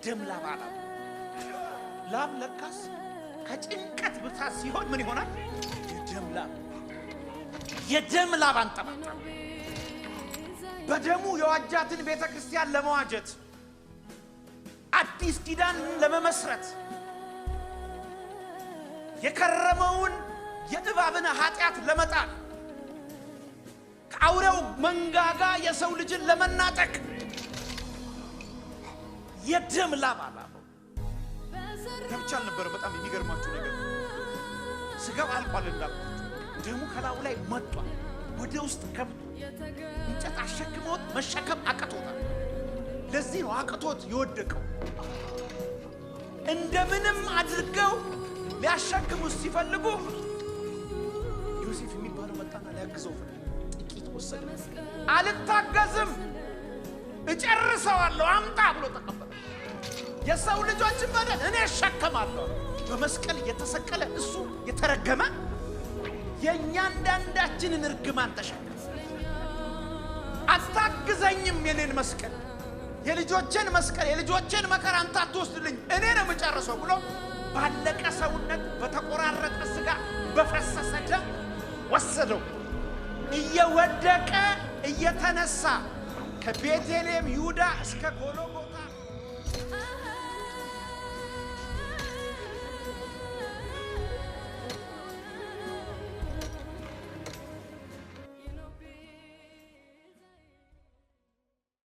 የደም ላብ አለ። ላብ ለካስ ከጭንቀት ብታት ሲሆን ምን ይሆናል? የደም ላብ አንጠባጠበ። በደሙ የዋጃትን ቤተክርስቲያን ለመዋጀት አዲስ ኪዳን ለመመስረት የከረመውን የእባብን ኃጢአት ለመጣል ከአውሬው መንጋጋ የሰው ልጅን ለመናጠቅ የደም ላብ አለ። ገብቻል ነበር። በጣም የሚገርማችሁ ነገር ስጋው አልቋል እንዳልኩት ደሙ ከላዩ ላይ መጥቷል። ወደ ውስጥ ገብቶ እንጨት አሸክሞት መሸከም አቅቶታል። ለዚህ ነው አቅቶት የወደቀው። እንደምንም አድርገው ሊያሸክሙት ሲፈልጉ ዮሴፍ የሚባለው መጣና ሊያግዘው ጥቂት ወሰደ። አልታገዝም እጨርሰዋለሁ አምጣ ብሎ ተቀበለ። የሰው ልጆችን በደል እኔ እሸከማለሁ። በመስቀል የተሰቀለ እሱ የተረገመ የእያንዳንዳችንን እርግማን ተሸከመ። አታግዘኝም የኔን መስቀል፣ የልጆችን መስቀል፣ የልጆችን መከራ አንተ አትወስድልኝ፣ እኔ ነው የምጨርሰው ብሎ ባለቀ ሰውነት በተቆራረጠ ስጋ በፈሰሰ ደም ወሰደው። እየወደቀ እየተነሳ ከቤተልሔም ይሁዳ እስከ ጎልጎታ